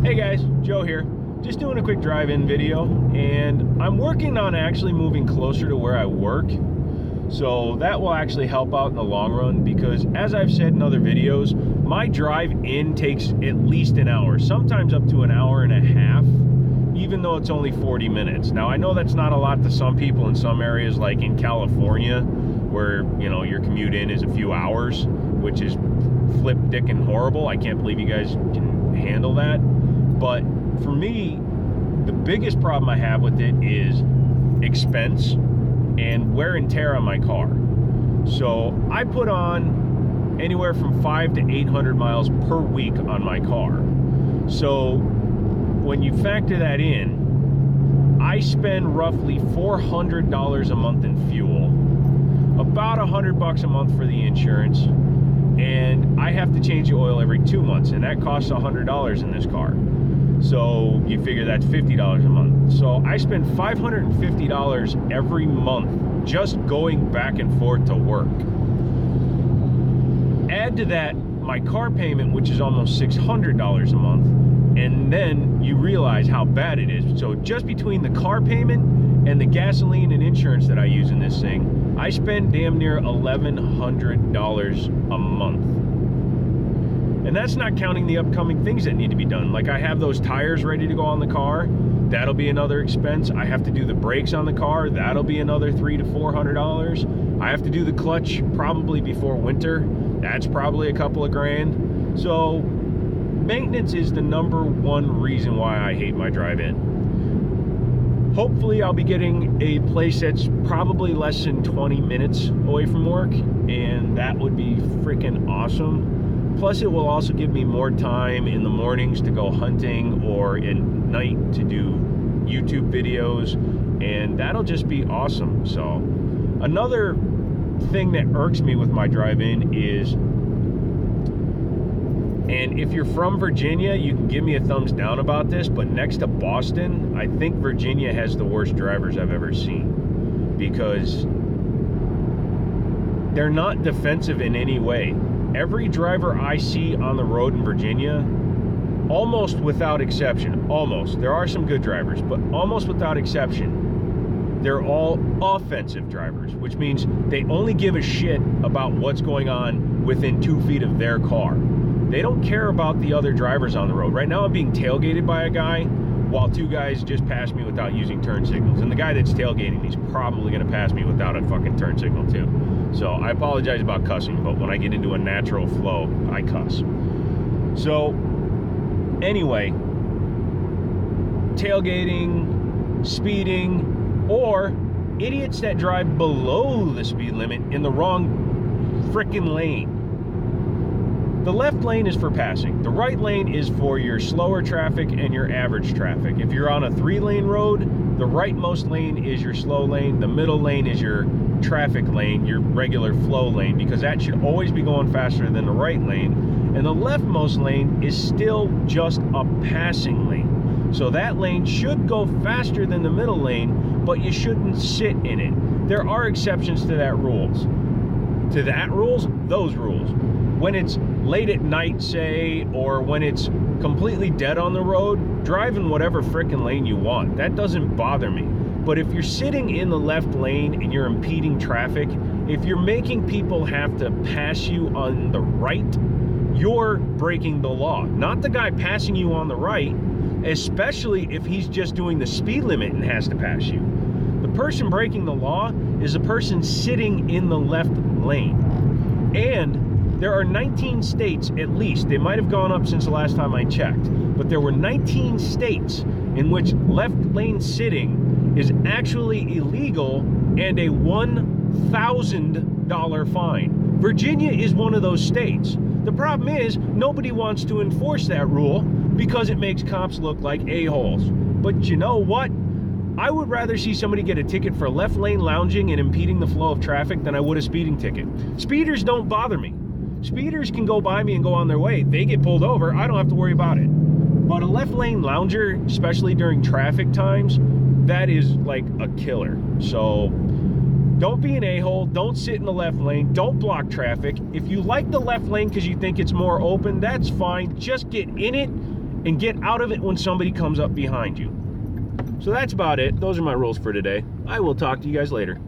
Hey guys, Joe here. Just doing a quick drive-in video, and I'm working on actually moving closer to where I work. So that will actually help out in the long run because, as I've said in other videos, my drive-in takes at least an hour, sometimes up to an hour and a half, even though it's only 40 minutes. Now, I know that's not a lot to some people in some areas, like in California, where, you know, your commute in is a few hours, which is flip dickin' horrible. I can't believe you guys can handle that. But for me, the biggest problem I have with it is expense and wear and tear on my car. So I put on anywhere from 500 to 800 miles per week on my car. So when you factor that in, I spend roughly $400 a month in fuel, about $100 a month for the insurance, and I have to change the oil every 2 months, and that costs $100 in this car. So you figure that's $50 a month. So I spend $550 every month just going back and forth to work. Add to that my car payment, which is almost $600 a month, and then you realize how bad it is. So just between the car payment and the gasoline and insurance that I use in this thing, I spend damn near $1,100 a month. And that's not counting the upcoming things that need to be done. Like, I have those tires ready to go on the car. That'll be another expense. I have to do the brakes on the car. That'll be another $300 to $400. I have to do the clutch probably before winter. That's probably a couple of grand. So maintenance is the number one reason why I hate my drive-in. Hopefully I'll be getting a place that's probably less than 20 minutes away from work, and that would be freaking awesome. Plus, it will also give me more time in the mornings to go hunting or at night to do YouTube videos, and that'll just be awesome. So another thing that irks me with my drive-in is, and if you're from Virginia, you can give me a thumbs down about this, but next to Boston, I think Virginia has the worst drivers I've ever seen, because they're not defensive in any way. Every driver I see on the road in Virginia, almost without exception, there are some good drivers, but almost without exception, they're all offensive drivers, which means they only give a shit about what's going on within 2 feet of their car. They don't care about the other drivers on the road. Right now I'm being tailgated by a guy while two guys just passed me without using turn signals. And the guy that's tailgating me is probably gonna pass me without a fucking turn signal too. So I apologize about cussing, but when I get into a natural flow, I cuss. So anyway, tailgating, speeding, or idiots that drive below the speed limit in the wrong frickin' lane. The left lane is for passing. The right lane is for your slower traffic and your average traffic. If you're on a 3-lane road, the rightmost lane is your slow lane. The middle lane is your traffic lane, your regular flow lane, because that should always be going faster than the right lane. And the leftmost lane is still just a passing lane. So that lane should go faster than the middle lane, but you shouldn't sit in it. There are exceptions to that rules. To that rules, those rules. When it's late at night, say, or when it's completely dead on the road, drive in whatever frickin' lane you want. That doesn't bother me. But if you're sitting in the left lane and you're impeding traffic, if you're making people have to pass you on the right, you're breaking the law. Not the guy passing you on the right, especially if he's just doing the speed limit and has to pass you. The person breaking the law is the person sitting in the left lane. And there are 19 states at least, they might have gone up since the last time I checked, but there were 19 states in which left lane sitting is actually illegal and a $1,000 fine. Virginia is one of those states. The problem is nobody wants to enforce that rule because it makes cops look like a-holes. But you know what? I would rather see somebody get a ticket for left lane lounging and impeding the flow of traffic than I would a speeding ticket. Speeders don't bother me. Speeders can go by me and go on their way. They get pulled over, I don't have to worry about it. But a left lane lounger, especially during traffic times, that is like a killer. So don't be an a-hole, don't sit in the left lane, don't block traffic. If you like the left lane because you think it's more open, that's fine. Just get in it and get out of it when somebody comes up behind you. So that's about it. Those are my rules for today. I will talk to you guys later.